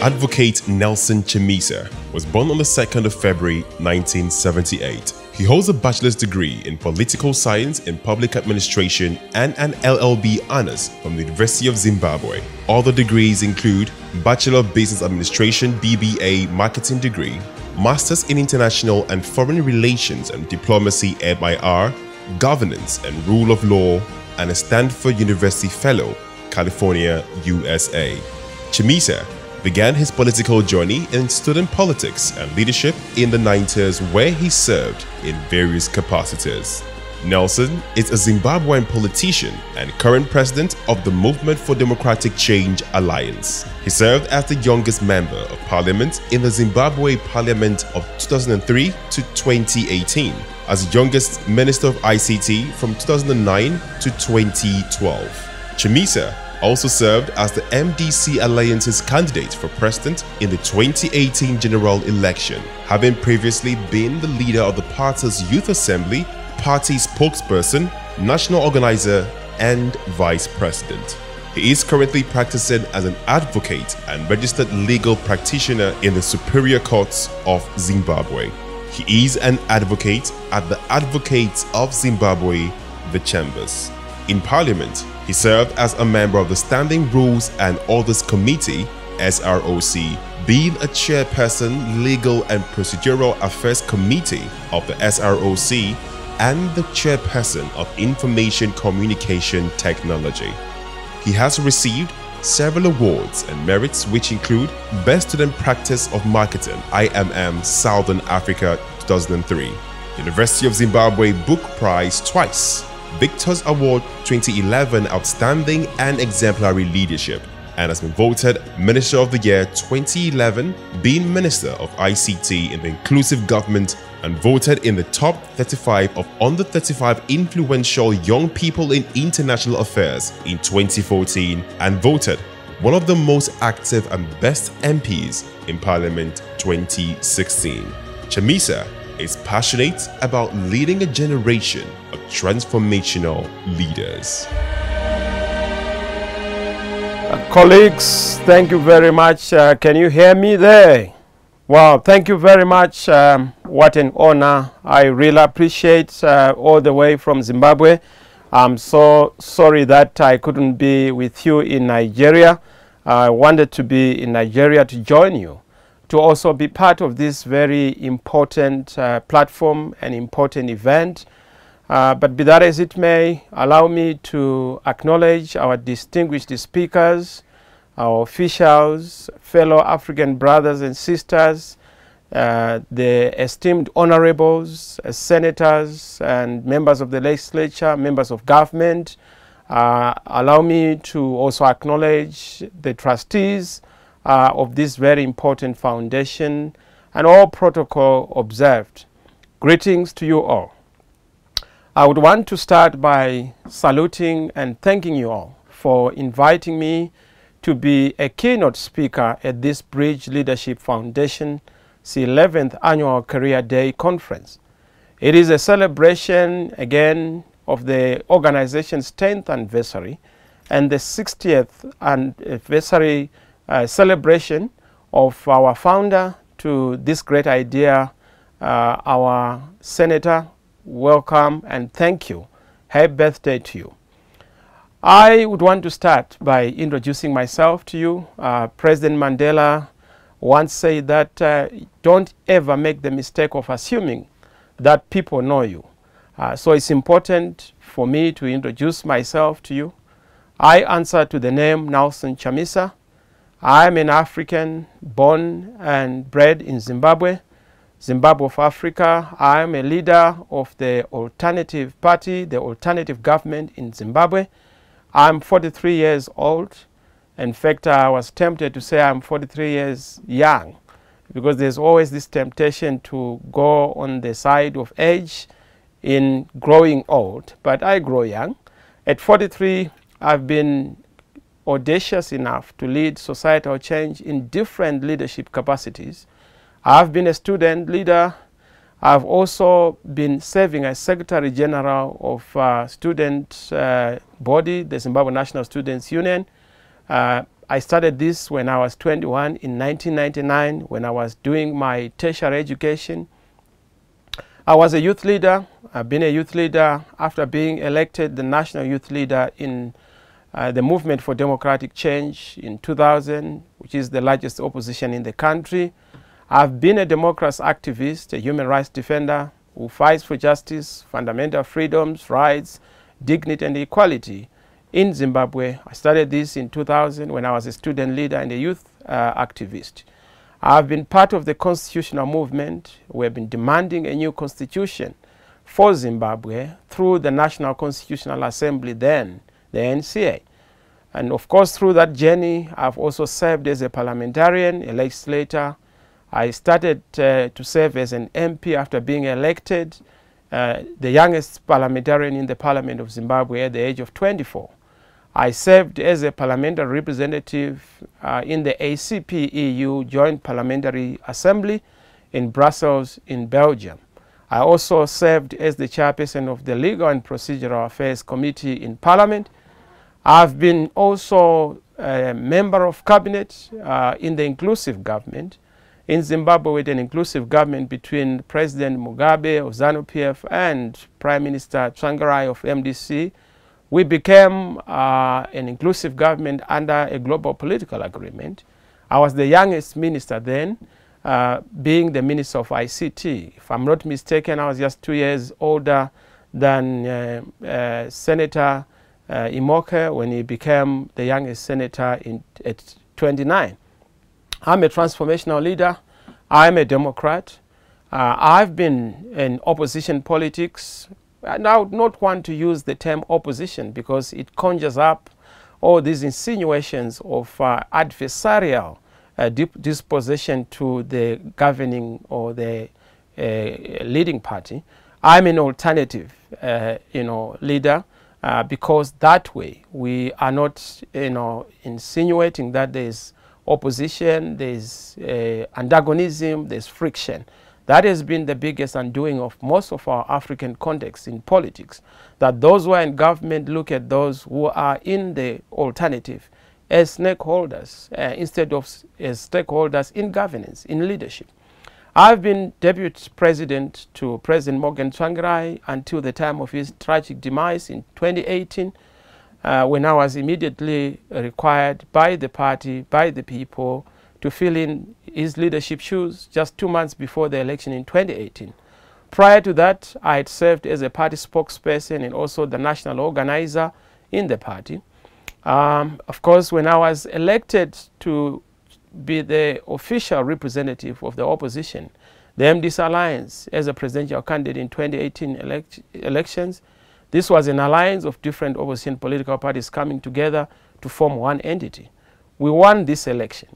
Advocate Nelson Chamisa was born on the 2nd of February 1978. He holds a bachelor's degree in political science and public administration and an LLB honors from the University of Zimbabwe. Other degrees include Bachelor of Business Administration BBA Marketing degree, Masters in International and Foreign Relations and Diplomacy MIR, Governance and Rule of Law, and a Stanford University Fellow, California, USA. Chamisa began his political journey in student politics and leadership in the 90s, where he served in various capacities. Nelson is a Zimbabwean politician and current president of the Movement for Democratic Change Alliance. He served as the youngest member of parliament in the Zimbabwe Parliament of 2003 to 2018, as youngest Minister of ICT from 2009 to 2012. Chamisa also served as the MDC Alliance's candidate for president in the 2018 general election, having previously been the leader of the party's Youth Assembly, party spokesperson, national organizer, and vice president. He is currently practicing as an advocate and registered legal practitioner in the Superior Courts of Zimbabwe. He is an advocate at the Advocates of Zimbabwe, the Chambers. In Parliament, he served as a member of the Standing Rules and Orders Committee, SROC, being a chairperson, Legal and Procedural Affairs Committee of the SROC, and the chairperson of Information Communication Technology. He has received several awards and merits, which include Best Student Practice of Marketing, IMM Southern Africa 2003, University of Zimbabwe Book Prize twice, Victor's Award 2011 Outstanding and Exemplary Leadership, and has been voted Minister of the Year 2011, being Minister of ICT in the Inclusive Government, and voted in the top 35 of under 35 influential young people in international affairs in 2014, and voted one of the most active and best MPs in Parliament 2016. Chamisa is passionate about leading a generation of transformational leaders. Colleagues, thank you very much. Can you hear me there? Wow, thank you very much. What an honor. I really appreciate all the way from Zimbabwe. I'm so sorry that I couldn't be with you in Nigeria. I wanted to be in Nigeria to join you, to also be part of this very important platform and important event. But be that as it may, allow me to acknowledge our distinguished speakers, our officials, fellow African brothers and sisters, the esteemed honorables, senators and members of the legislature, members of government. Allow me to also acknowledge the trustees of this very important foundation and all protocol observed. Greetings to you all. I would want to start by saluting and thanking you all for inviting me to be a keynote speaker at this Bridge Leadership Foundation's 11th Annual Career Day Conference. It is a celebration, again, of the organization's 10th anniversary and the 60th anniversary celebration of our founder to this great idea, our senator. Welcome and thank you. Happy birthday to you. I would want to start by introducing myself to you. President Mandela once said that don't ever make the mistake of assuming that people know you. So it's important for me to introduce myself to you. I answer to the name Nelson Chamisa. I'm an African born and bred in Zimbabwe, Zimbabwe of Africa. I'm a leader of the Alternative Party, the alternative government in Zimbabwe. I'm 43 years old. In fact, I was tempted to say I'm 43 years young, because there's always this temptation to go on the side of age in growing old, but I grow young. At 43, I've been audacious enough to lead societal change in different leadership capacities. I've been a student leader. I've also been serving as Secretary General of student body, the Zimbabwe National Students Union. I started this when I was 21 in 1999 when I was doing my tertiary education. I was a youth leader. I've been a youth leader after being elected the national youth leader in the Movement for Democratic Change in 2000, which is the largest opposition in the country. I've been a democracy activist, a human rights defender who fights for justice, fundamental freedoms, rights, dignity and equality in Zimbabwe. I started this in 2000 when I was a student leader and a youth activist. I've been part of the constitutional movement. We have been demanding a new constitution for Zimbabwe through the National Constitutional Assembly then, the NCA. And of course, through that journey, I've also served as a parliamentarian, a legislator. I started to serve as an MP after being elected, the youngest parliamentarian in the Parliament of Zimbabwe at the age of 24. I served as a parliamentary representative in the ACP-EU Joint Parliamentary Assembly in Brussels in Belgium. I also served as the chairperson of the Legal and Procedural Affairs Committee in Parliament. I've been also a member of cabinet in the inclusive government in Zimbabwe, with an inclusive government between President Mugabe of ZANU-PF and Prime Minister Tsvangirai of MDC. We became an inclusive government under a global political agreement. I was the youngest minister then, being the Minister of ICT. If I'm not mistaken, I was just 2 years older than Senator Imoke when he became the youngest senator at 29. I'm a transformational leader. I'm a Democrat. I've been in opposition politics. And I would not want to use the term opposition because it conjures up all these insinuations of adversarial disposition to the governing or the leading party. I'm an alternative, leader because that way we are not, insinuating that there's opposition, there's antagonism, there's friction. That has been the biggest undoing of most of our African contexts in politics, that those who are in government look at those who are in the alternative as stakeholders instead of as stakeholders in governance, in leadership. I've been deputy president to President Morgan Tsvangirai until the time of his tragic demise in 2018, when I was immediately required by the party, by the people, to fill in his leadership shoes just 2 months before the election in 2018. Prior to that, I had served as a party spokesperson and also the national organizer in the party. Of course, when I was elected to be the official representative of the opposition, the MDC Alliance, as a presidential candidate in 2018 elections, this was an alliance of different opposition political parties coming together to form one entity. We won this election,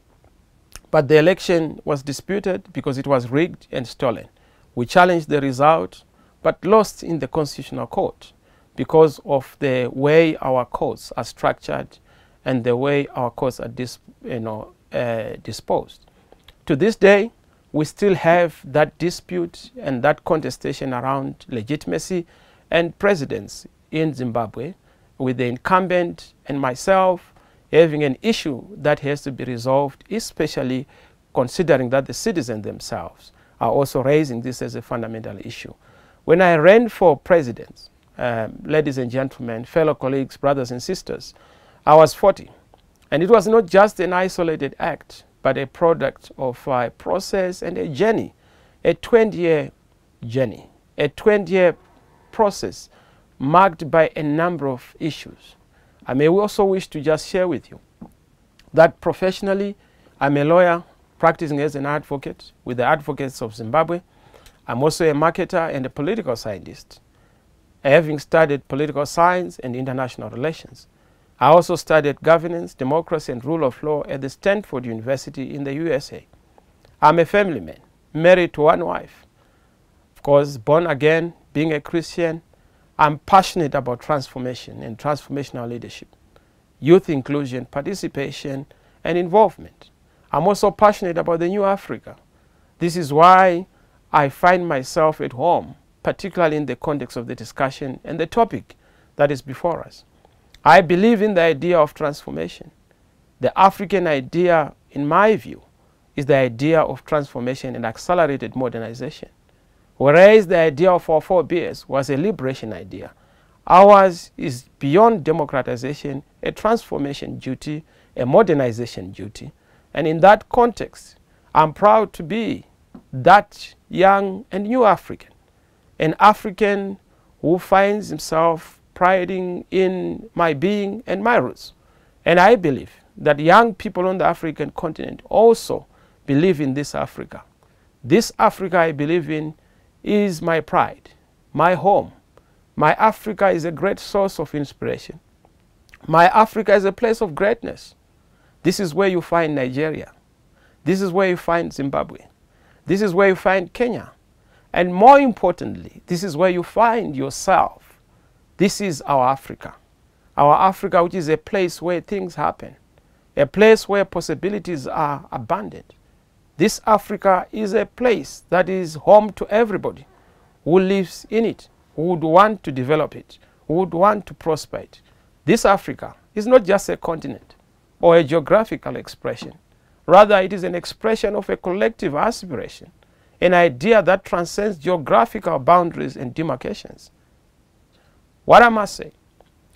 but the election was disputed because it was rigged and stolen. We challenged the result, but lost in the Constitutional Court because of the way our courts are structured and the way our courts are disposed. To this day, we still have that dispute and that contestation around legitimacy and precedence in Zimbabwe, with the incumbent and myself having an issue that has to be resolved, especially considering that the citizens themselves are also raising this as a fundamental issue. When I ran for president, ladies and gentlemen, fellow colleagues, brothers and sisters, I was 40. And it was not just an isolated act, but a product of a process and a journey, a 20-year journey, a 20-year process marked by a number of issues. I may also wish to just share with you that professionally, I'm a lawyer practicing as an advocate with the Advocates of Zimbabwe. I'm also a marketer and a political scientist, having studied political science and international relations. I also studied governance, democracy, and rule of law at the Stanford University in the USA. I'm a family man, married to one wife. Of course, born again, being a Christian. I'm passionate about transformation and transformational leadership, youth inclusion, participation, and involvement. I'm also passionate about the new Africa. This is why I find myself at home, particularly in the context of the discussion and the topic that is before us. I believe in the idea of transformation. The African idea, in my view, is the idea of transformation and accelerated modernization. Whereas the idea of our forebears was a liberation idea, ours is beyond democratization, a transformation duty, a modernization duty. And in that context, I'm proud to be that young and new African, an African who finds himself priding in my being and my roots. And I believe that young people on the African continent also believe in this Africa. This Africa I believe in is my pride, my home. My Africa is a great source of inspiration. My Africa is a place of greatness. This is where you find Nigeria. This is where you find Zimbabwe. This is where you find Kenya. And more importantly, this is where you find yourself. This is our Africa. Our Africa, which is a place where things happen, a place where possibilities are abundant. This Africa is a place that is home to everybody who lives in it, who would want to develop it, who would want to prosper it. This Africa is not just a continent or a geographical expression. Rather, it is an expression of a collective aspiration, an idea that transcends geographical boundaries and demarcations. What I must say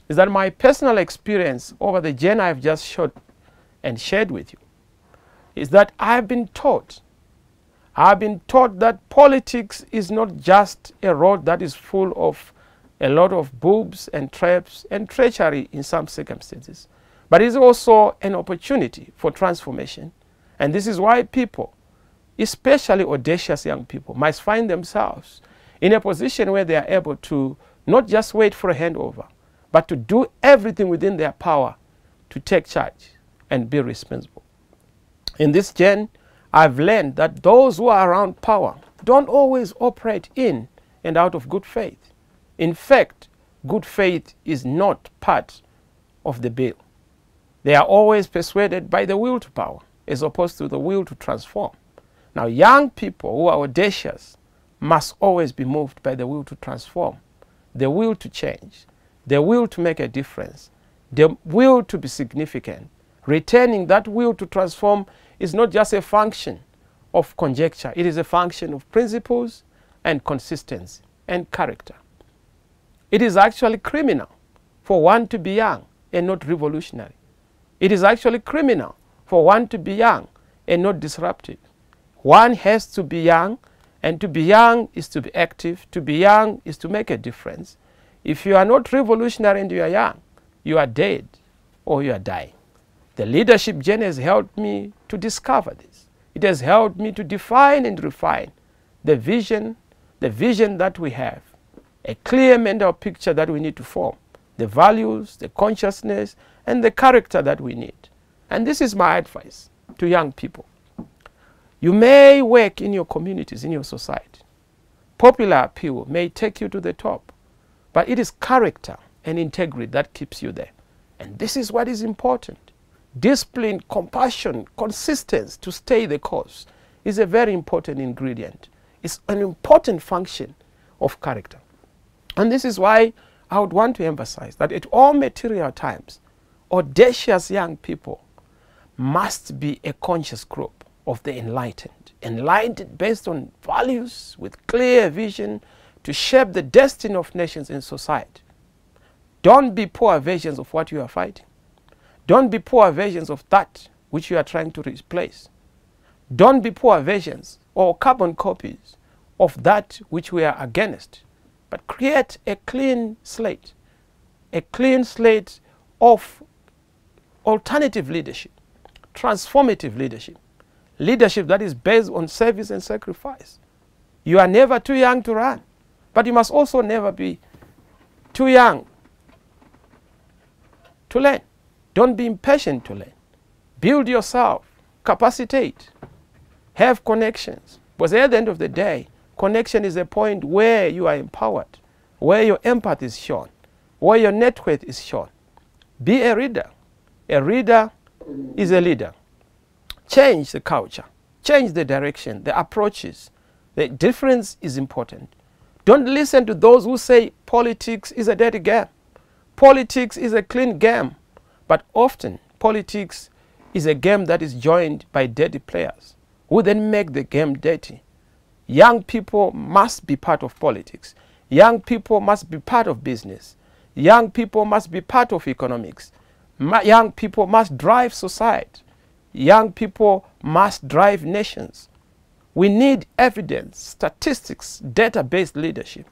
is that my personal experience over the journey I've just shot and shared with you is that I've been taught that politics is not just a road that is full of a lot of boobs and traps and treachery in some circumstances, but it's also an opportunity for transformation. And this is why people, especially audacious young people, must find themselves in a position where they are able to not just wait for a handover, but to do everything within their power to take charge and be responsible. In this journey, I've learned that those who are around power don't always operate in and out of good faith. In fact, good faith is not part of the bill. They are always persuaded by the will to power as opposed to the will to transform. Now, young people who are audacious must always be moved by the will to transform, the will to change, the will to make a difference, the will to be significant. Retaining that will to transform is not just a function of conjecture. It is a function of principles and consistency and character. It is actually criminal for one to be young and not revolutionary. It is actually criminal for one to be young and not disruptive. One has to be young, and to be young is to be active. To be young is to make a difference. If you are not revolutionary and you are young, you are dead or you are dying. The leadership journey has helped me to discover this. It has helped me to define and refine the vision that we have, a clear mental picture that we need to form, the values, the consciousness, and the character that we need. And this is my advice to young people. You may work in your communities, in your society. Popular appeal may take you to the top, but it is character and integrity that keeps you there. And this is what is important. Discipline, compassion, consistency to stay the course is a very important ingredient. It's an important function of character. And this is why I would want to emphasize that at all material times, audacious young people must be a conscious group of the enlightened based on values with clear vision to shape the destiny of nations and society. Don't be poor versions of what you are fighting. Don't be poor versions of that which you are trying to replace. Don't be poor versions or carbon copies of that which we are against, but create a clean slate of alternative leadership, transformative leadership, leadership that is based on service and sacrifice. You are never too young to run, but you must also never be too young to learn. Don't be impatient to learn. Build yourself, capacitate, have connections. Because at the end of the day, connection is a point where you are empowered, where your empathy is shown, where your network is shown. Be a reader. A reader is a leader. Change the culture, change the direction, the approaches. The difference is important. Don't listen to those who say politics is a dirty game. Politics is a clean game. But often, politics is a game that is joined by dirty players who then make the game dirty. Young people must be part of politics. Young people must be part of business. Young people must be part of economics. Young people must drive society. Young people must drive nations. We need evidence, statistics, data-based leadership,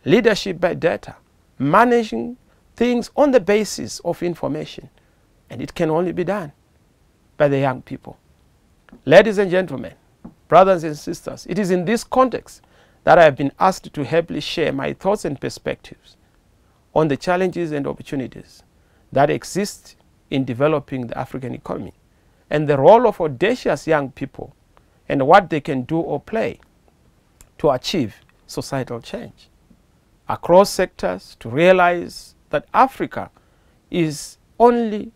leadership by data, managing things on the basis of information. And it can only be done by the young people. Ladies and gentlemen, brothers and sisters, it is in this context that I have been asked to happily share my thoughts and perspectives on the challenges and opportunities that exist in developing the African economy and the role of audacious young people and what they can do or play to achieve societal change across sectors, to realize that Africa is only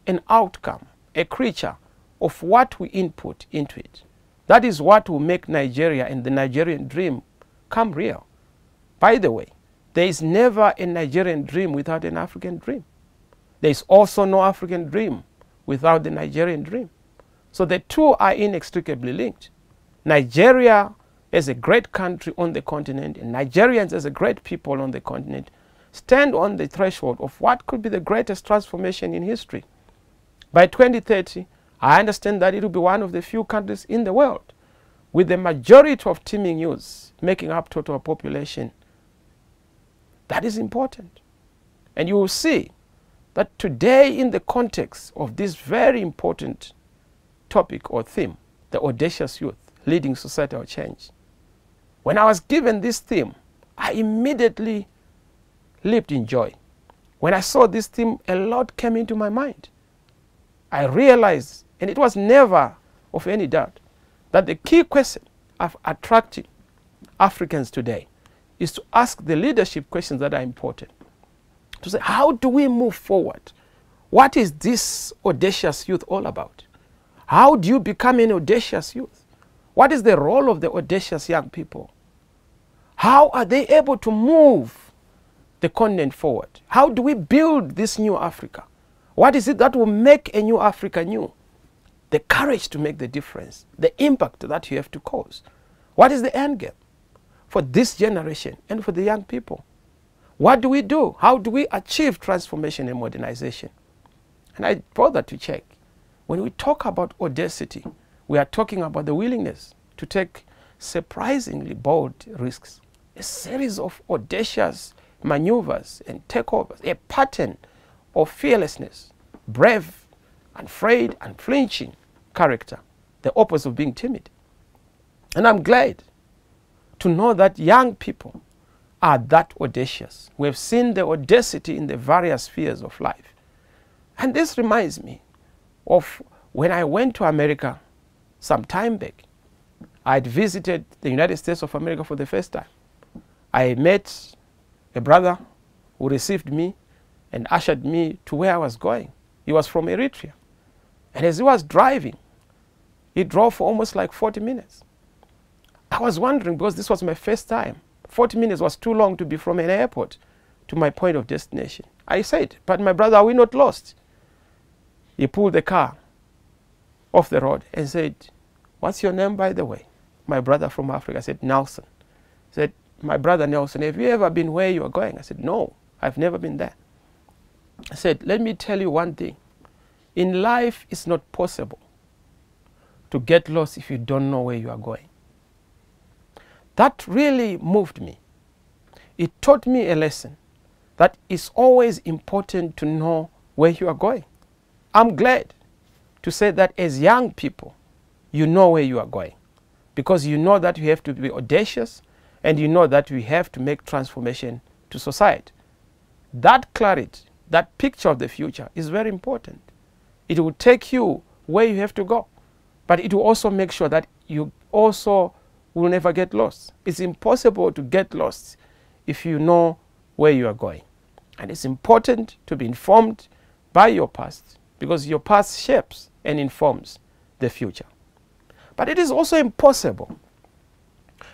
an outcome, a creature of what we input into it. That is what will make Nigeria and the Nigerian dream come real. By the way, there is never a Nigerian dream without an African dream. There is also no African dream without the Nigerian dream. So the two are inextricably linked. Nigeria as a great country on the continent and Nigerians as a great people on the continent stand on the threshold of what could be the greatest transformation in history. By 2030, I understand that it will be one of the few countries in the world with the majority of teeming youths making up total population. That is important. And you will see that today, in the context of this very important topic or theme, the audacious youth leading societal change, when I was given this theme, I immediately leaped in joy. When I saw this theme, a lot came into my mind. I realized, and it was never of any doubt, that the key question of attracting Africans today is to ask the leadership questions that are important. To say, how do we move forward? What is this audacious youth all about? How do you become an audacious youth? What is the role of the audacious young people? How are they able to move the continent forward? How do we build this new Africa? What is it that will make a new Africa new? The courage to make the difference, the impact that you have to cause. What is the end game for this generation and for the young people? What do we do? How do we achieve transformation and modernization? And I bother to check. When we talk about audacity, we are talking about the willingness to take surprisingly bold risks, a series of audacious maneuvers and takeovers, a pattern of fearlessness, brave, unafraid, unflinching character, the opposite of being timid. And I'm glad to know that young people are that audacious. We have seen the audacity in the various spheres of life. And this reminds me of when I went to America some time back. I'd visited the United States of America for the first time. I met a brother who received me and ushered me to where I was going. He was from Eritrea. And as he was driving, he drove for almost like 40 minutes. I was wondering, because this was my first time, 40 minutes was too long to be from an airport to my point of destination. I said, but my brother, are we not lost? He pulled the car off the road and said, what's your name, by the way? My brother from Africa said, Nelson. He said, my brother Nelson, have you ever been where you are going? I said, no, I've never been there. I said, let me tell you one thing. In life, it's not possible to get lost if you don't know where you are going. That really moved me. It taught me a lesson that it's always important to know where you are going. I'm glad to say that as young people, you know where you are going, because you know that you have to be audacious and you know that we have to make transformation to society. That clarity, that picture of the future is very important. It will take you where you have to go, but it will also make sure that you also will never get lost. It's impossible to get lost if you know where you are going. And it's important to be informed by your past, because your past shapes and informs the future. But it is also impossible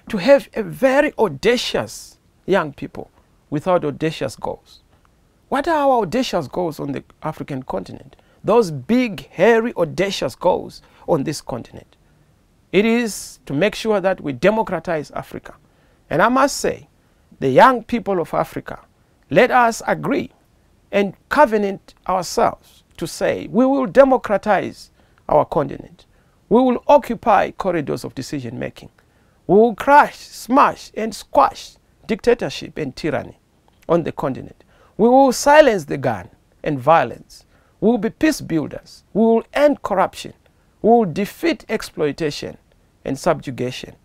to have a very audacious young people without audacious goals. What are our audacious goals on the African continent? those big, hairy, audacious goals on this continent. It is to make sure that we democratize Africa. And I must say, the young people of Africa, let us agree and covenant ourselves to say we will democratize our continent. We will occupy corridors of decision making. We will crush, smash, and squash dictatorship and tyranny on the continent. We will silence the gun and violence. We will be peace builders. We will end corruption. We will defeat exploitation and subjugation.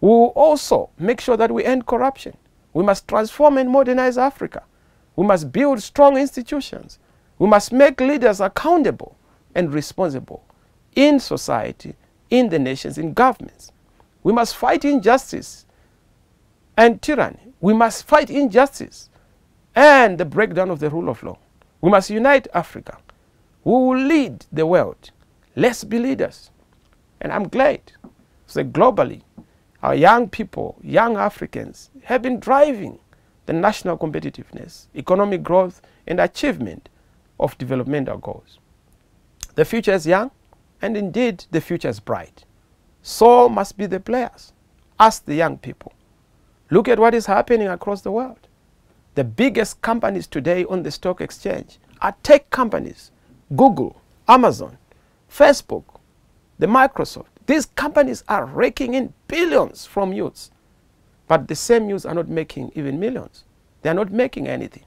We will also make sure that we end corruption. We must transform and modernize Africa. We must build strong institutions. We must make leaders accountable and responsible in society, in the nations, in governments. We must fight injustice and tyranny. We must fight injustice and the breakdown of the rule of law. We must unite Africa. We will lead the world. Let's be leaders. And I'm glad that globally, our young people, young Africans, have been driving the national competitiveness, economic growth, and achievement of developmental goals. The future is young, and indeed the future is bright. So must be the players. Ask the young people. Look at what is happening across the world. The biggest companies today on the stock exchange are tech companies. Google, Amazon, Facebook, the Microsoft. These companies are raking in billions from youths. But the same youths are not making even millions. They are not making anything.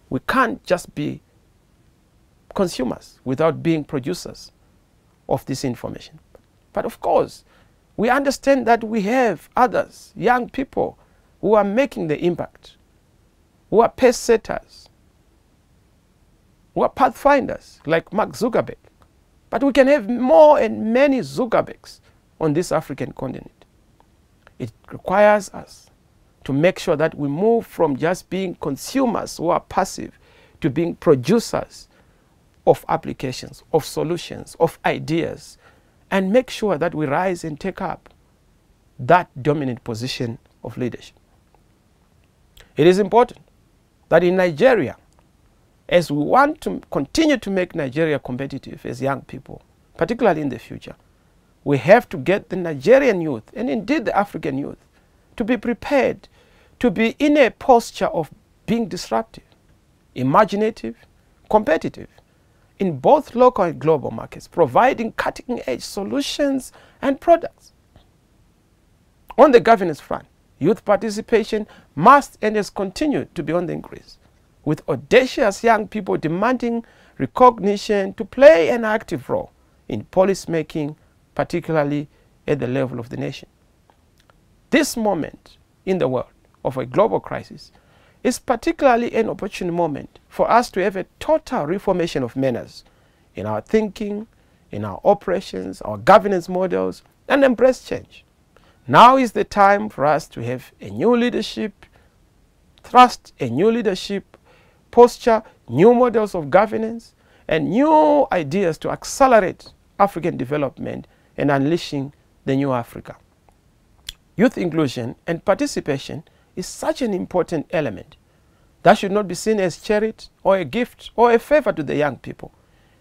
We can't just be consumers without being producers of this information. But of course, we understand that we have others, young people, who are making the impact, who are pace setters, who are pathfinders, like Mark Zuckerberg. But we can have more and many Zuckerbergs on this African continent. It requires us to make sure that we move from just being consumers who are passive to being producers of applications, of solutions, of ideas, and make sure that we rise and take up that dominant position of leadership. It is important that in Nigeria, as we want to continue to make Nigeria competitive as young people, particularly in the future, we have to get the Nigerian youth, and indeed the African youth, to be prepared to be in a posture of being disruptive, imaginative, competitive, in both local and global markets, providing cutting-edge solutions and products. On the governance front, youth participation must and has continued to be on the increase, with audacious young people demanding recognition to play an active role in policy making, particularly at the level of the nation. This moment in the world of a global crisis is particularly an opportune moment for us to have a total reformation of manners in our thinking, in our operations, our governance models, and embrace change. Now is the time for us to have a new leadership, thrust a new leadership posture, new models of governance, and new ideas to accelerate African development and unleashing the new Africa. Youth inclusion and participation is such an important element that should not be seen as charity or a gift or a favor to the young people.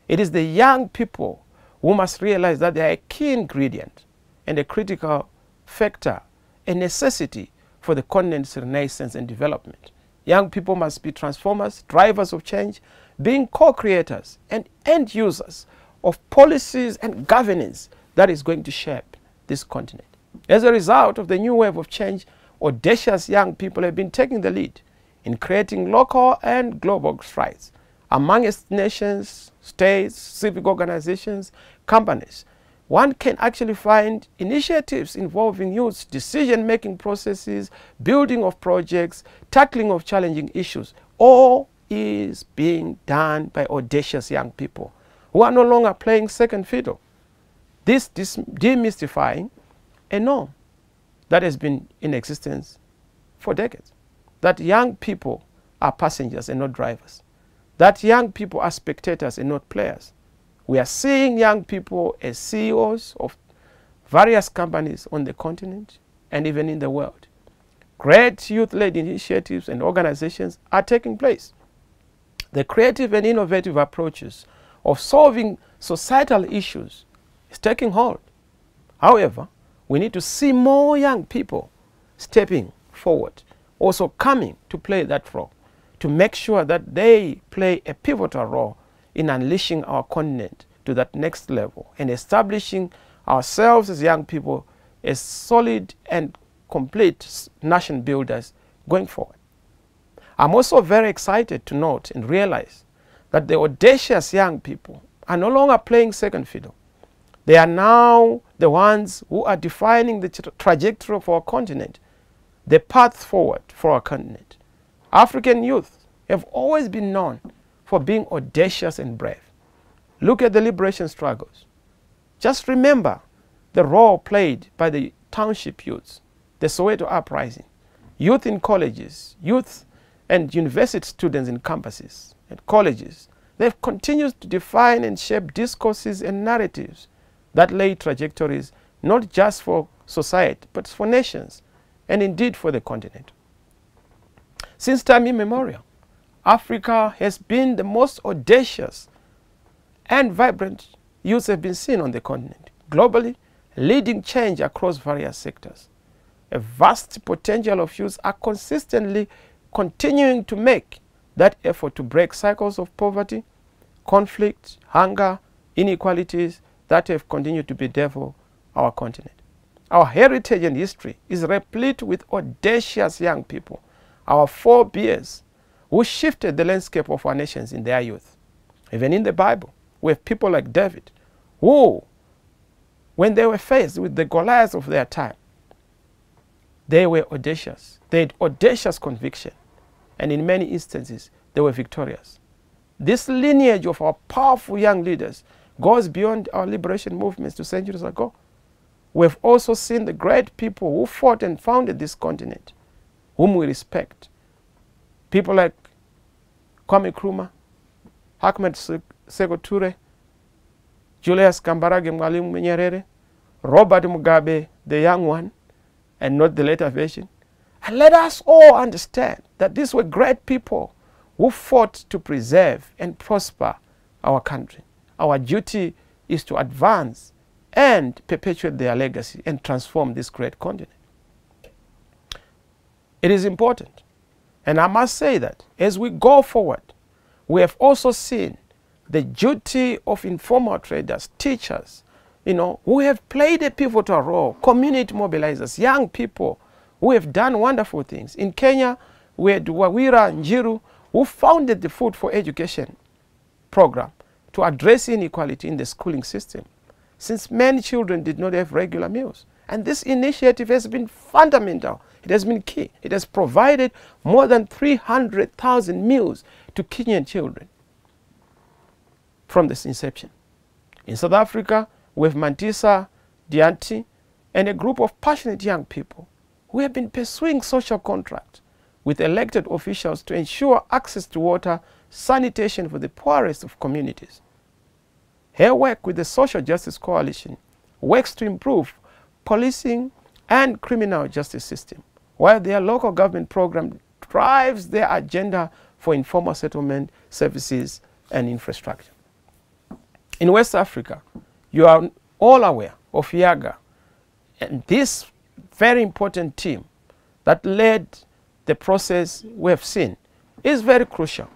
It is the young people who must realize that they are a key ingredient and a critical factor, a necessity for the continent's renaissance and development. Young people must be transformers, drivers of change, being co-creators and end users of policies and governance that is going to shape this continent. As a result of the new wave of change, audacious young people have been taking the lead in creating local and global strides among its nations, states, civic organizations, companies. One can actually find initiatives involving youth decision-making processes, building of projects, tackling of challenging issues. All is being done by audacious young people who are no longer playing second fiddle. This demystifying a norm that has been in existence for decades. That young people are passengers and not drivers. That young people are spectators and not players. We are seeing young people as CEOs of various companies on the continent and even in the world. Great youth-led initiatives and organizations are taking place. The creative and innovative approaches of solving societal issues is taking hold. However, we need to see more young people stepping forward, also coming to play that role, to make sure that they play a pivotal role in unleashing our continent to that next level and establishing ourselves as young people as solid and complete nation builders going forward. I'm also very excited to note and realize that the audacious young people are no longer playing second fiddle. They are now the ones who are defining the trajectory of our continent, the path forward for our continent. African youth have always been known for being audacious and brave. Look at the liberation struggles. Just remember the role played by the township youths, the Soweto uprising, youth in colleges, youth and university students in campuses and colleges. They've continued to define and shape discourses and narratives that lay trajectories not just for society, but for nations, and indeed for the continent. Since time immemorial, Africa has been the most audacious and vibrant youths have been seen on the continent, globally, leading change across various sectors. A vast potential of youths are consistently continuing to make that effort to break cycles of poverty, conflict, hunger, inequalities that have continued to bedevil our continent. Our heritage and history is replete with audacious young people, our forebears, who shifted the landscape of our nations in their youth. Even in the Bible, we have people like David, who, when they were faced with the Goliaths of their time, they were audacious. They had audacious conviction. And in many instances, they were victorious. This lineage of our powerful young leaders goes beyond our liberation movements to centuries ago. We've also seen the great people who fought and founded this continent, whom we respect. People like Kwame Nkrumah, Ahmed Sékou Touré, Julius Kambarage Mwalimu Nyerere, Robert Mugabe, the young one, and not the later version. And let us all understand that these were great people who fought to preserve and prosper our country. Our duty is to advance and perpetuate their legacy and transform this great continent. It is important. And I must say that as we go forward, we have also seen the duty of informal traders, teachers, who have played a pivotal role, community mobilizers, young people who have done wonderful things. In Kenya, we had Wawira Njiru, who founded the Food for Education program to address inequality in the schooling system, since many children did not have regular meals. And this initiative has been fundamental. It has been key. It has provided more than 300,000 meals to Kenyan children from this inception. In South Africa, we have Mantisa Dianti and a group of passionate young people who have been pursuing social contracts with elected officials to ensure access to water, sanitation for the poorest of communities. Her work with the Social Justice Coalition works to improve policing and criminal justice system, while their local government program drives their agenda for informal settlement services and infrastructure. In West Africa, you are all aware of Yaga and this very important team that led the process we have seen is very crucial.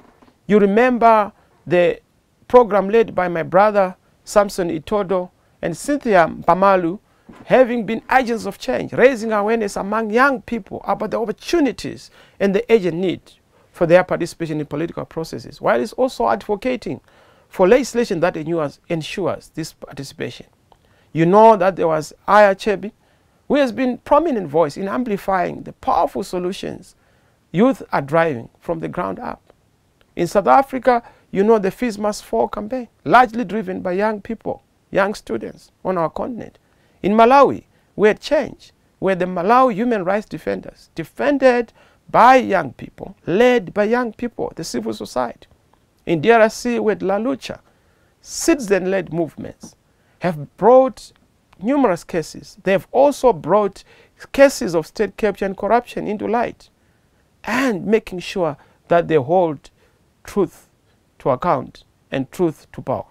You remember the program led by my brother Samson Itodo and Cynthia Mpamalu, having been agents of change, raising awareness among young people about the opportunities and the urgent need for their participation in political processes, while it's also advocating for legislation that ensures this participation. You know that there was Aya Chebi, who has been a prominent voice in amplifying the powerful solutions youth are driving from the ground up. In South Africa, you know the Fees Must Fall campaign, largely driven by young people, young students on our continent. In Malawi, we had change, where the Malawi human rights defenders, defended by young people, led by young people, the civil society. In DRC, with La Lucha, citizen-led movements have brought numerous cases. They have also brought cases of state capture and corruption into light, and making sure that they hold truth to account and truth to power.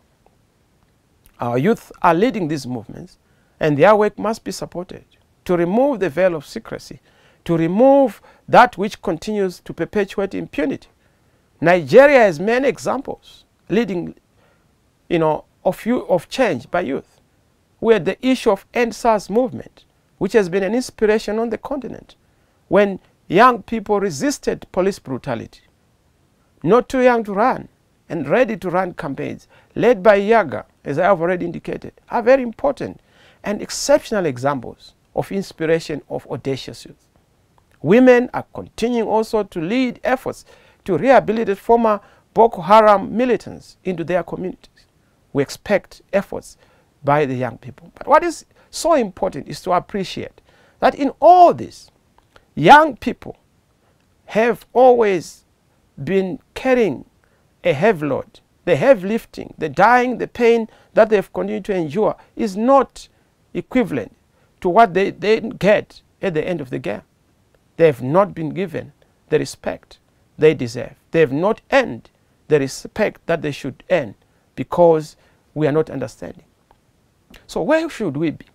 Our youth are leading these movements, and their work must be supported to remove the veil of secrecy, to remove that which continues to perpetuate impunity. Nigeria has many examples leading, of change by youth. We had the issue of End SARS movement, which has been an inspiration on the continent, when young people resisted police brutality. Not too young to run, and ready to run campaigns, led by Yaga, as I have already indicated, are very important and exceptional examples of inspiration of audacious youth. Women are continuing also to lead efforts to rehabilitate former Boko Haram militants into their communities. We expect efforts by the young people. But what is so important is to appreciate that in all this, young people have always been carrying a heavy load. The heavy lifting, the dying, the pain that they've continued to endure is not equivalent to what they get at the end of the game. They have not been given the respect they deserve. They have not earned the respect that they should earn because we are not understanding. So where should we be?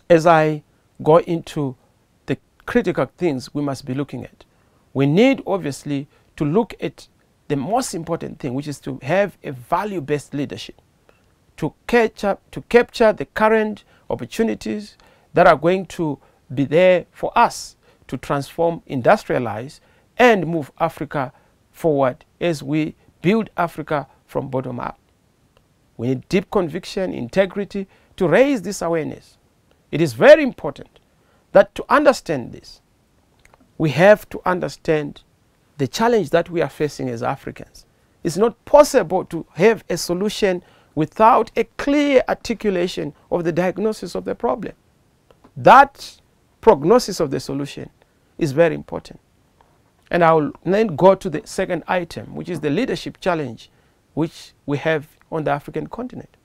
As I go into the critical things we must be looking at, we need obviously to look at the most important thing, which is to have a value-based leadership, to capture the current opportunities that are going to be there for us to transform, industrialize, and move Africa forward as we build Africa from bottom up. We need deep conviction, integrity to raise this awareness. It is very important that to understand this, we have to understand the challenge that we are facing as Africans. It's not possible to have a solution without a clear articulation of the diagnosis of the problem. That prognosis of the solution is very important. And I will then go to the second item, which is the leadership challenge which we have on the African continent.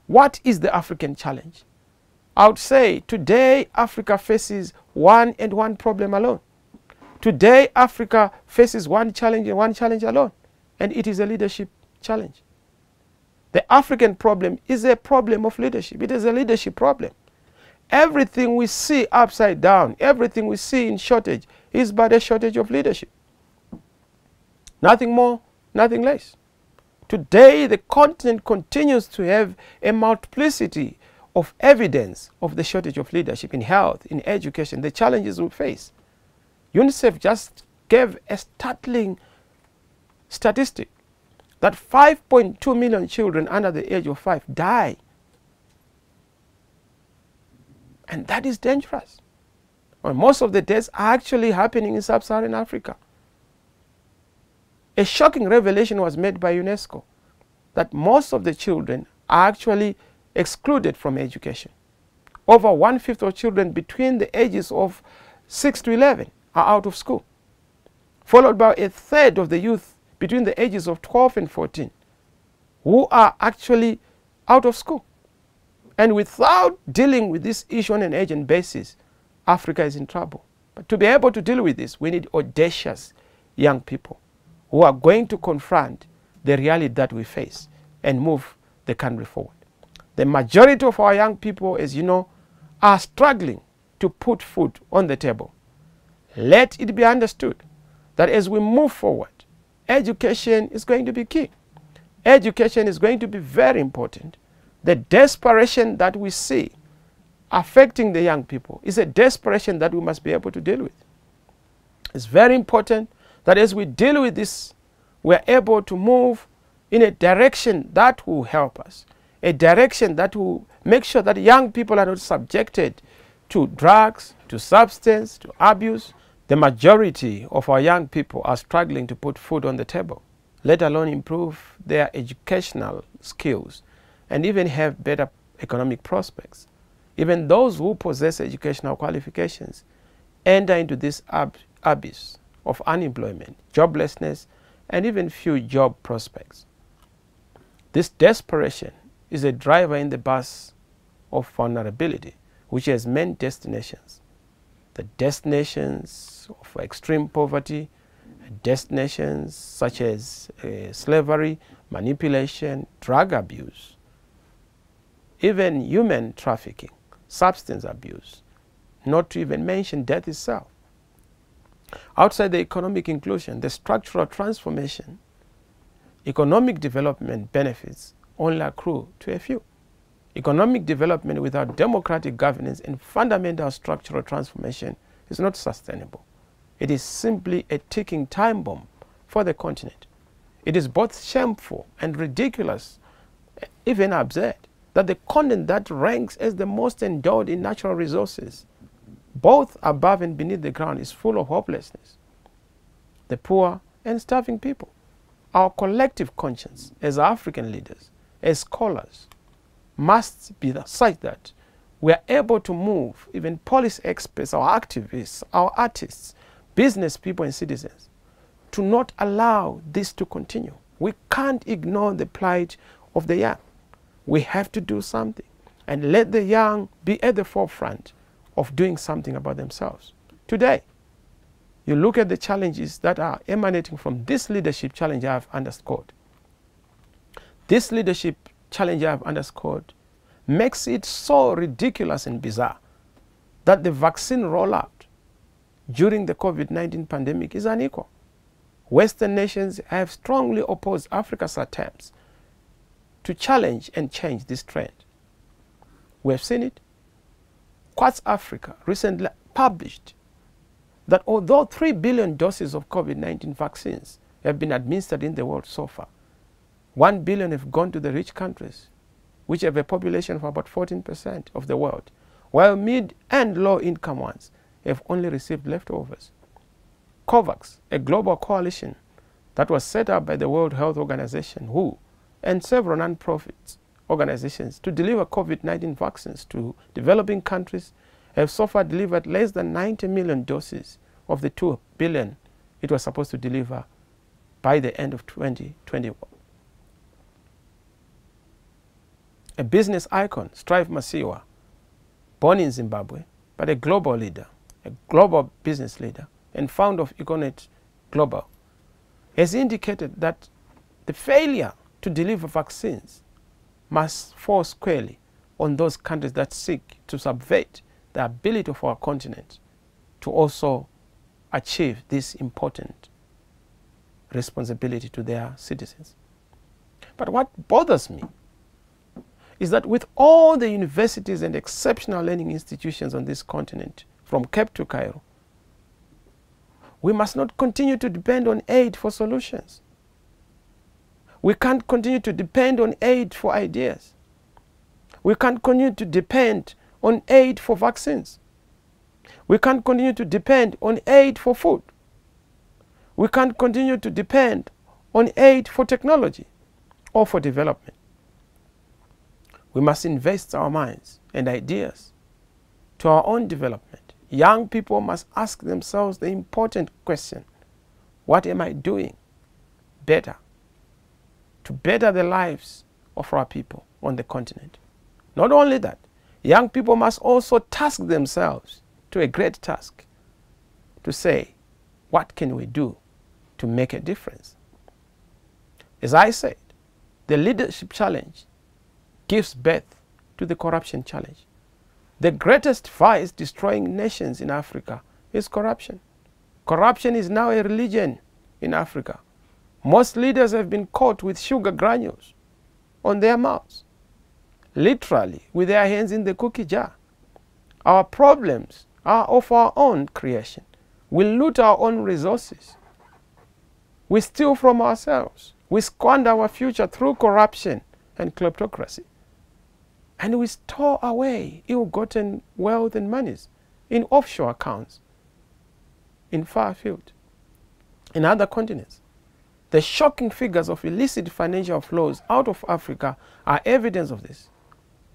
What is the African challenge? I would say today Africa faces one problem alone. Today Africa faces one challenge and one challenge alone, and it is a leadership challenge. The African problem is a problem of leadership. It is a leadership problem. Everything we see upside down, everything we see in shortage is but a shortage of leadership. Nothing more, nothing less. Today, the continent continues to have a multiplicity of evidence of the shortage of leadership in health, in education, the challenges we face. UNICEF just gave a startling statistic that 5.2 million children under the age of 5 die. And that is dangerous. Well, most of the deaths are actually happening in sub-Saharan Africa. A shocking revelation was made by UNESCO that most of the children are actually excluded from education. Over 1/5 of children between the ages of 6 to 11 are out of school, followed by 1/3 of the youth between the ages of 12 and 14 who are actually out of school. And without dealing with this issue on an urgent basis, Africa is in trouble. But to be able to deal with this, we need audacious young people who are going to confront the reality that we face and move the country forward. The majority of our young people, as you know, are struggling to put food on the table. Let it be understood that as we move forward, education is going to be key. Education is going to be very important. The desperation that we see affecting the young people is a desperation that we must be able to deal with. It's very important that as we deal with this, we are able to move in a direction that will help us, a direction that will make sure that young people are not subjected to drugs, to substance, to abuse. The majority of our young people are struggling to put food on the table, let alone improve their educational skills and even have better economic prospects. Even those who possess educational qualifications enter into this abyss of unemployment, joblessness, and even few job prospects. This desperation is a driver in the bus of vulnerability, which has many destinations. The destinations of extreme poverty, destinations such as slavery, manipulation, drug abuse, even human trafficking, substance abuse, not to even mention death itself. Outside the economic inclusion, the structural transformation, economic development benefits only accrue to a few. Economic development without democratic governance and fundamental structural transformation is not sustainable. It is simply a ticking time bomb for the continent. It is both shameful and ridiculous, even absurd, that the continent that ranks as the most endowed in natural resources, both above and beneath the ground, is full of hopelessness. The poor and starving people. Our collective conscience as African leaders, as scholars, must be such that we are able to move even policy experts, our activists, our artists, business people and citizens to not allow this to continue. We can't ignore the plight of the young. We have to do something and let the young be at the forefront of doing something about themselves. Today, you look at the challenges that are emanating from this leadership challenge I have underscored. This leadership challenge I have underscored makes it so ridiculous and bizarre that the vaccine rollout during the COVID-19 pandemic is unequal. Western nations have strongly opposed Africa's attempts to challenge and change this trend. We have seen it. Quartz Africa recently published that although 3 billion doses of COVID-19 vaccines have been administered in the world so far, 1 billion have gone to the rich countries, which have a population of about 14% of the world, while mid and low income ones have only received leftovers. COVAX, a global coalition that was set up by the World Health Organization, WHO, and several non-profit organizations to deliver COVID-19 vaccines to developing countries, have so far delivered less than 90 million doses of the 2 billion it was supposed to deliver by the end of 2021. A business icon, Strive Masiwa, born in Zimbabwe, but a global leader, a global business leader, and founder of Keynote Global, has indicated that the failure to deliver vaccines must fall squarely on those countries that seek to subvert the ability of our continent to also achieve this important responsibility to their citizens. But what bothers me is that with all the universities and exceptional learning institutions on this continent, from Cape to Cairo, we must not continue to depend on aid for solutions. We can't continue to depend on aid for ideas. We can't continue to depend on aid for vaccines. We can't continue to depend on aid for food. We can't continue to depend on aid for technology or for development. We must invest our minds and ideas to our own development. Young people must ask themselves the important question: what am I doing better to better the lives of our people on the continent? Not only that, young people must also task themselves to a great task to say, what can we do to make a difference? As I said, the leadership challenge gives birth to the corruption challenge. The greatest vice destroying nations in Africa is corruption. Corruption is now a religion in Africa. Most leaders have been caught with sugar granules on their mouths, literally with their hands in the cookie jar. Our problems are of our own creation. We loot our own resources. We steal from ourselves. We squander our future through corruption and kleptocracy. And we store away ill-gotten wealth and monies in offshore accounts in far field, in other continents. The shocking figures of illicit financial flows out of Africa are evidence of this.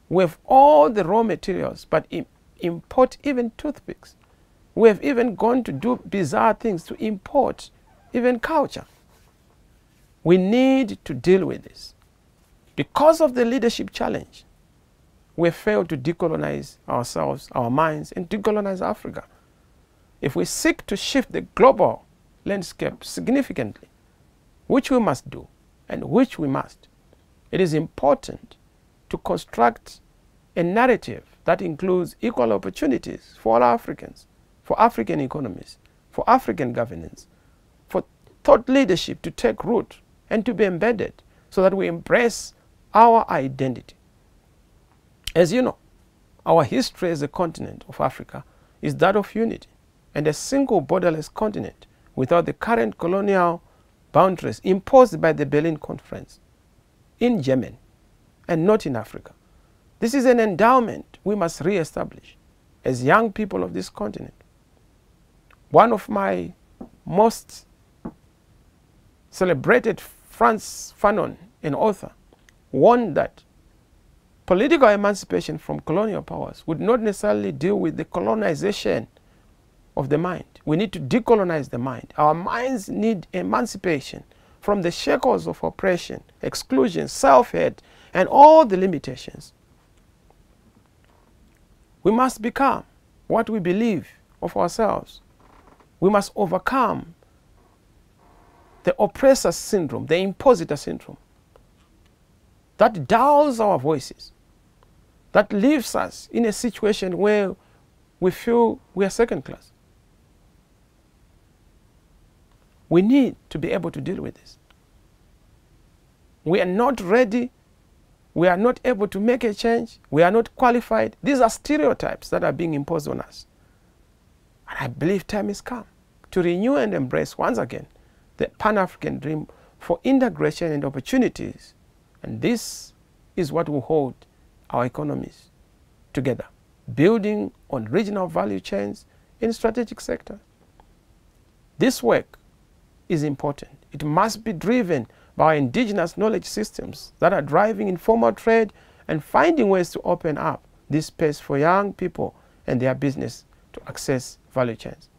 We have all the raw materials, but import even toothpicks. We have even gone to do bizarre things to import even culture. We need to deal with this. Because of the leadership challenge, we have failed to decolonize ourselves, our minds, and decolonize Africa. If we seek to shift the global landscape significantly, which we must do, and which we must, it is important to construct a narrative that includes equal opportunities for all Africans, for African economies, for African governance, for thought leadership to take root and to be embedded so that we embrace our identity. As you know, our history as a continent of Africa is that of unity and a single borderless continent without the current colonial boundaries imposed by the Berlin Conference in Germany and not in Africa. This is an endowment we must re-establish as young people of this continent. One of my most celebrated, Frantz Fanon, an author, warned that political emancipation from colonial powers would not necessarily deal with the colonization of the mind. We need to decolonize the mind. Our minds need emancipation from the shackles of oppression, exclusion, self-hate, and all the limitations. We must become what we believe of ourselves. We must overcome the oppressor syndrome, the impositor syndrome, that dulls our voices, that leaves us in a situation where we feel we are second class. We need to be able to deal with this. We are not ready. We are not able to make a change. We are not qualified. These are stereotypes that are being imposed on us. And I believe time has come to renew and embrace once again the Pan-African dream for integration and opportunities. And this is what will hold our economies together, building on regional value chains in strategic sectors. This work is important. It must be driven by indigenous knowledge systems that are driving informal trade and finding ways to open up this space for young people and their business to access value chains.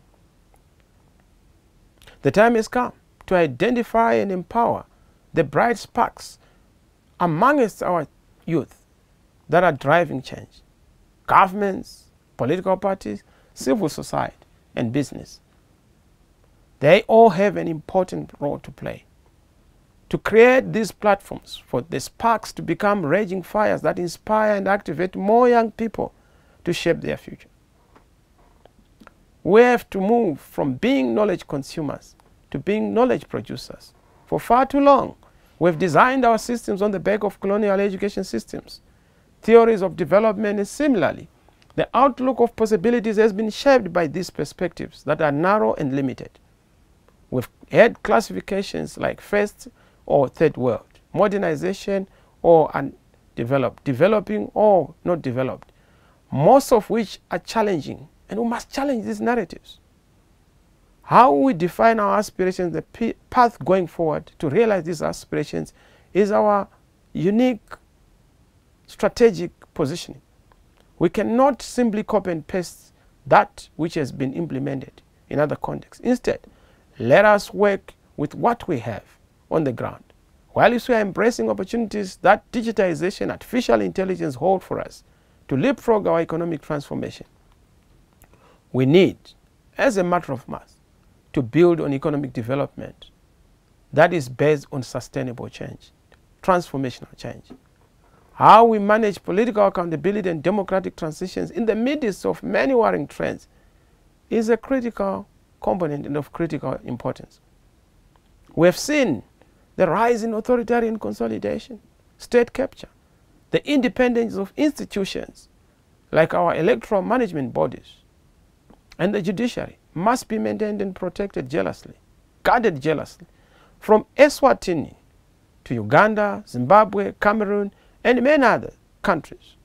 The time has come to identify and empower the bright sparks amongst our youth that are driving change. Governments, political parties, civil society, and business. They all have an important role to play to create these platforms for the sparks to become raging fires that inspire and activate more young people to shape their future. We have to move from being knowledge consumers to being knowledge producers. For far too long, we've designed our systems on the back of colonial education systems, theories of development, and similarly, the outlook of possibilities has been shaped by these perspectives that are narrow and limited. We've had classifications like first or third world, modernization or undeveloped, developing or not developed, most of which are challenging, and we must challenge these narratives. How we define our aspirations, the path going forward to realize these aspirations is our unique strategic positioning. We cannot simply copy and paste that which has been implemented in other contexts. Instead, let us work with what we have on the ground. While we are embracing opportunities that digitization, artificial intelligence hold for us to leapfrog our economic transformation, we need, as a matter of mass, to build on economic development that is based on sustainable change, transformational change. How we manage political accountability and democratic transitions in the midst of many warring trends is a critical component and of critical importance. We have seen the rise in authoritarian consolidation, state capture, the independence of institutions like our electoral management bodies, and the judiciary must be maintained and protected jealously, guarded jealously. From Eswatini to Uganda, Zimbabwe, Cameroon, and many other countries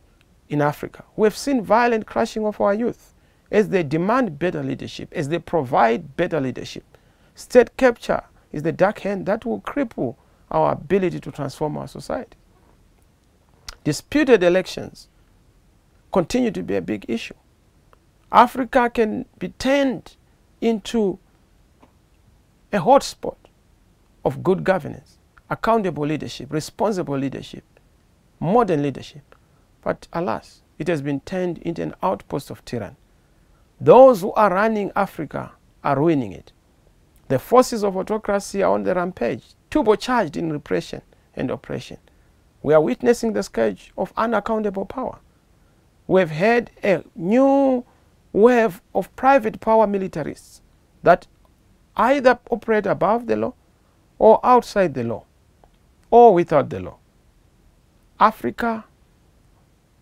in Africa, we have seen violent crushing of our youth as they demand better leadership, as they provide better leadership. State capture is the dark hand that will cripple our ability to transform our society. Disputed elections continue to be a big issue. Africa can be turned into a hotspot of good governance, accountable leadership, responsible leadership, modern leadership. But alas, it has been turned into an outpost of tyranny. Those who are running Africa are ruining it. The forces of autocracy are on the rampage, turbocharged in repression and oppression. We are witnessing the scourge of unaccountable power. we've had a new wave of private power militarists that either operate above the law or outside the law or without the law. Africa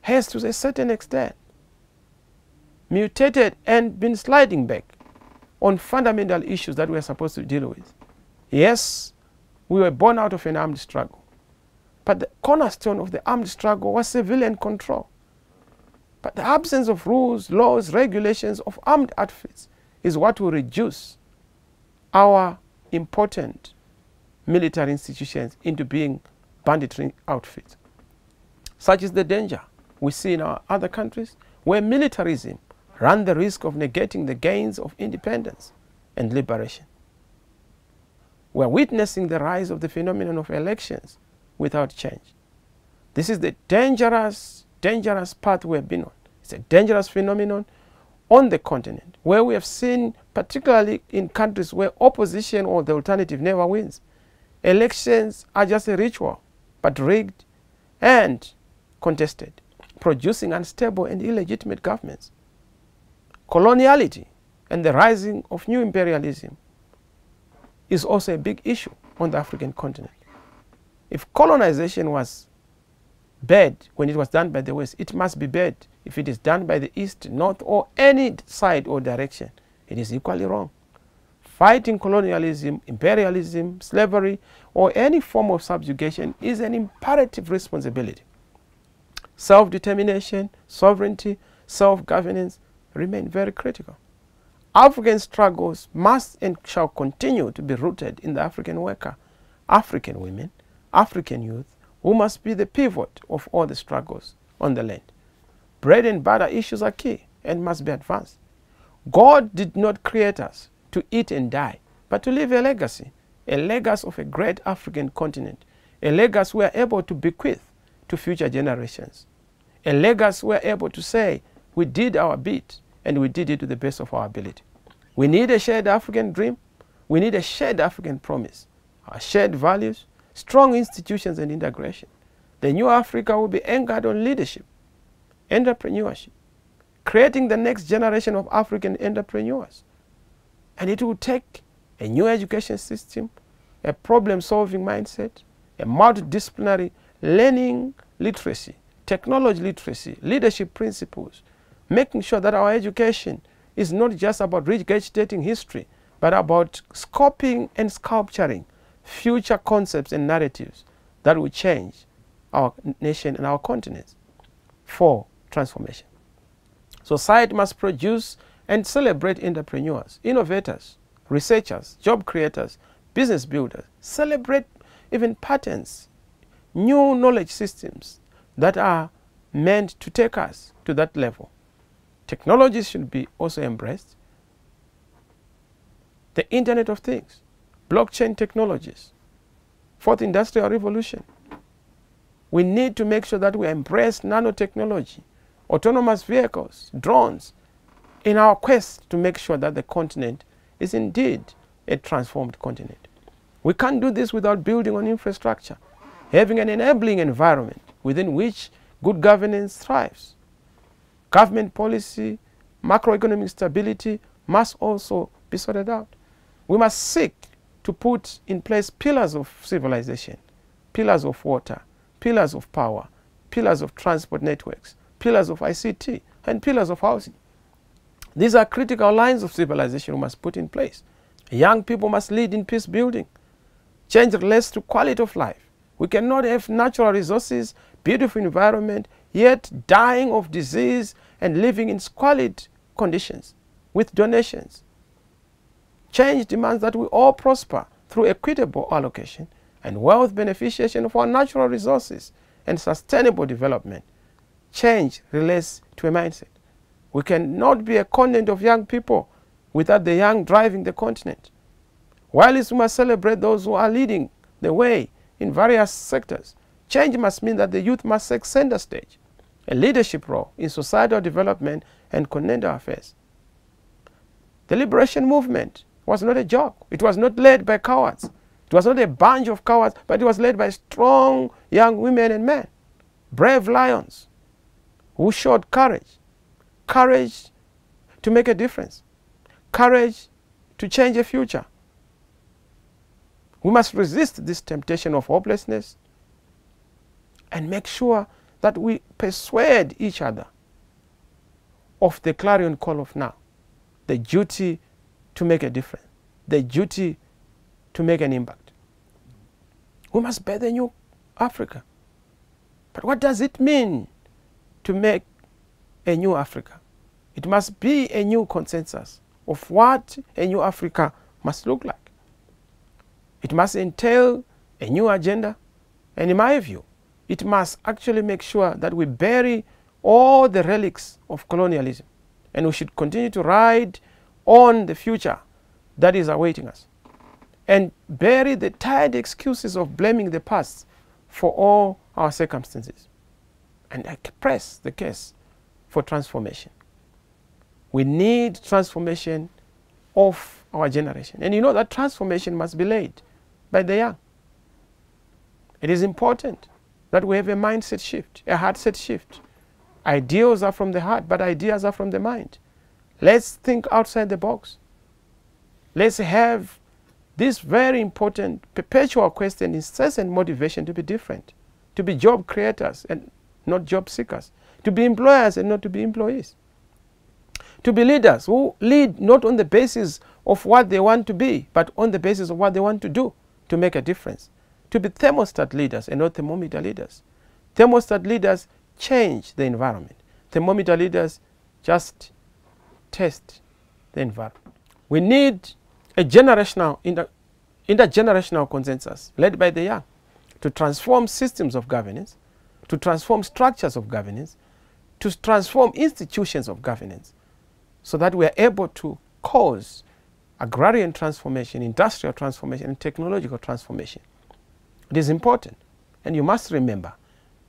has to a certain extent mutated and been sliding back on fundamental issues that we're supposed to deal with. Yes, we were born out of an armed struggle, but the cornerstone of the armed struggle was civilian control. But the absence of rules, laws, regulations of armed outfits is what will reduce our important military institutions into being banditry outfits. Such is the danger we see in our other countries, where militarism runs the risk of negating the gains of independence and liberation. We're witnessing the rise of the phenomenon of elections without change. This is the dangerous path we have been on. It's a dangerous phenomenon on the continent, where we have seen, particularly in countries where opposition or the alternative never wins, elections are just a ritual, but rigged and contested, producing unstable and illegitimate governments. Coloniality and the rising of new imperialism is also a big issue on the African continent. If colonization was bad when it was done by the West, it must be bad if it is done by the East, North, or any side or direction. It is equally wrong. Fighting colonialism, imperialism, slavery, or any form of subjugation is an imperative responsibility. Self-determination, sovereignty, self-governance remain very critical. African struggles must and shall continue to be rooted in the African worker, African women, African youth, who must be the pivot of all the struggles on the land. Bread and butter issues are key and must be advanced. God did not create us to eat and die, but to leave a legacy of a great African continent, a legacy we are able to bequeath to future generations, a legacy we are able to say we did our bit and we did it to the best of our ability. We need a shared African dream. We need a shared African promise, our shared values, strong institutions and integration. The new Africa will be anchored on leadership, entrepreneurship, creating the next generation of African entrepreneurs. And it will take a new education system, a problem-solving mindset, a multidisciplinary learning literacy, technology literacy, leadership principles, making sure that our education is not just about regurgitating history, but about scoping and sculpturing future concepts and narratives that will change our nation and our continents for transformation. Society must produce and celebrate entrepreneurs, innovators, researchers, job creators, business builders. Celebrate even patents, new knowledge systems that are meant to take us to that level. Technologies should be also embraced. The Internet of Things, blockchain technologies, fourth industrial revolution. We need to make sure that we embrace nanotechnology, autonomous vehicles, drones, in our quest to make sure that the continent is indeed a transformed continent. We can't do this without building on infrastructure, having an enabling environment within which good governance thrives. Government policy, macroeconomic stability must also be sorted out. We must seek to put in place pillars of civilization, pillars of water, pillars of power, pillars of transport networks, pillars of ICT, and pillars of housing. These are critical lines of civilization we must put in place. Young people must lead in peace building. Change relates to quality of life. We cannot have natural resources, beautiful environment, yet dying of disease and living in squalid conditions with donations. Change demands that we all prosper through equitable allocation and wealth beneficiation of our natural resources and sustainable development. Change relates to a mindset. We cannot be a continent of young people without the young driving the continent. While we must celebrate those who are leading the way in various sectors, change must mean that the youth must take center stage, a leadership role in societal development and continental affairs. The liberation movement was not a joke. It was not led by cowards. It was not a bunch of cowards, but it was led by strong young women and men, brave lions, who showed courage. Courage to make a difference. Courage to change a future. We must resist this temptation of hopelessness and make sure that we persuade each other of the clarion call of now, the duty to make a difference, the duty to make an impact. We must bear the new Africa. But what does it mean to make a new Africa? It must be a new consensus of what a new Africa must look like. It must entail a new agenda, and in my view, it must actually make sure that we bury all the relics of colonialism, and we should continue to ride on the future that is awaiting us, and bury the tired excuses of blaming the past for all our circumstances, and press the case for transformation. We need transformation of our generation, and you know that transformation must be led by the young. It is important that we have a mindset shift, a heart set shift. Ideals are from the heart, but ideas are from the mind. Let's think outside the box. Let's have this very important perpetual question, incessant motivation to be different, to be job creators and not job seekers, to be employers and not to be employees, to be leaders who lead not on the basis of what they want to be, but on the basis of what they want to do to make a difference, to be thermostat leaders and not thermometer leaders. Thermostat leaders change the environment. Thermometer leaders just test the environment. We need a generational, intergenerational consensus led by the young to transform systems of governance, to transform structures of governance, to transform institutions of governance, so that we are able to cause agrarian transformation, industrial transformation, and technological transformation. It is important, and you must remember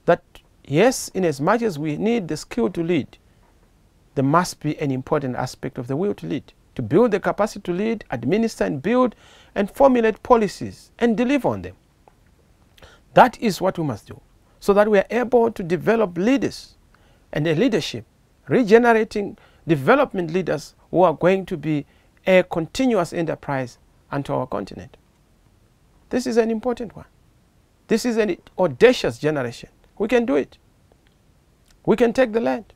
that yes, in as much as we need the skill to lead, there must be an important aspect of the will to lead, to build the capacity to lead, administer and build and formulate policies and deliver on them. That is what we must do, so that we are able to develop leaders and a leadership, regenerating development leaders who are going to be a continuous enterprise unto our continent. This is an important one. This is an audacious generation. We can do it. We can take the land.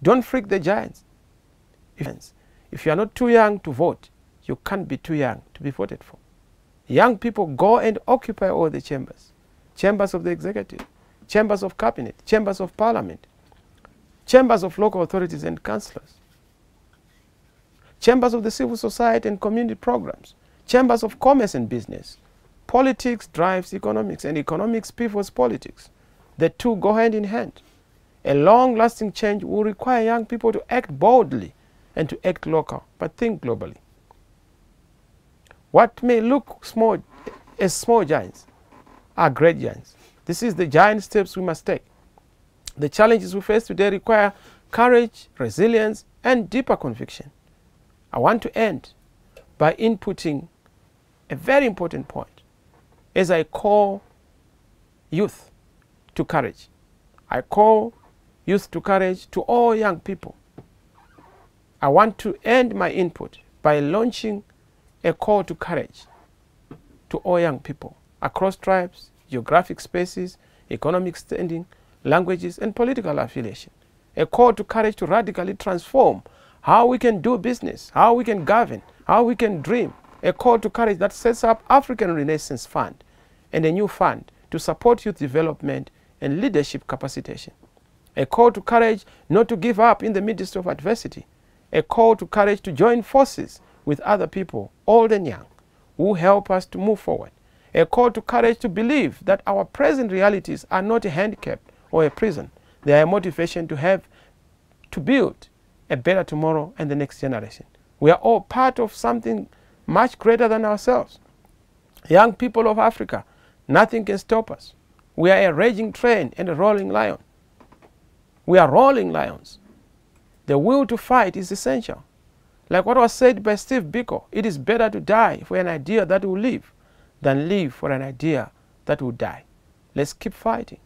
Don't freak the giants. If you are not too young to vote, you can't be too young to be voted for. Young people, go and occupy all the chambers. Chambers of the executive, chambers of cabinet, chambers of parliament, chambers of local authorities and councillors, chambers of the civil society and community programs, chambers of commerce and business. Politics drives economics, and economics pivots politics. The two go hand in hand. A long-lasting change will require young people to act boldly and to act local, but think globally. What may look small as small giants are great giants. This is the giant steps we must take. The challenges we face today require courage, resilience, and deeper conviction. I want to end by inputting a very important point as I call youth to courage. I call youth to courage to all young people. I want to end my input by launching a call to courage to all young people across tribes, geographic spaces, economic standing, languages, and political affiliation. A call to courage to radically transform how we can do business, how we can govern, how we can dream. A call to courage that sets up African Renaissance Fund and a new fund to support youth development and leadership capacitation. A call to courage not to give up in the midst of adversity. A call to courage to join forces with other people, old and young, who help us to move forward. A call to courage to believe that our present realities are not a handicap or a prison. They are a motivation to build a better tomorrow and the next generation. We are all part of something much greater than ourselves. Young people of Africa, nothing can stop us. We are a raging train and a rolling lion. We are rolling lions. The will to fight is essential. Like what was said by Steve Biko, it is better to die for an idea that will live than live for an idea that will die. Let's keep fighting.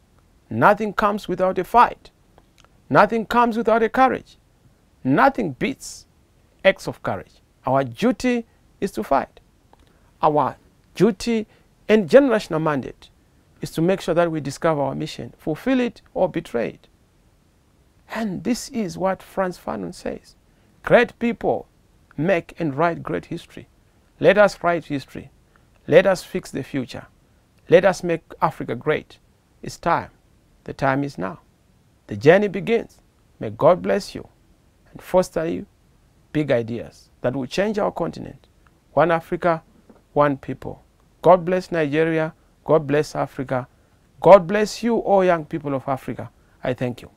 Nothing comes without a fight. Nothing comes without a courage. Nothing beats acts of courage. Our duty is to fight. Our duty and generational mandate is to make sure that we discover our mission, fulfill it or betray it. And this is what Frantz Fanon says. Great people make and write great history. Let us write history. Let us fix the future. Let us make Africa great. It's time. The time is now. The journey begins. May God bless you and foster you big ideas that will change our continent. One Africa, one people. God bless Nigeria. God bless Africa. God bless you, all young people of Africa. I thank you.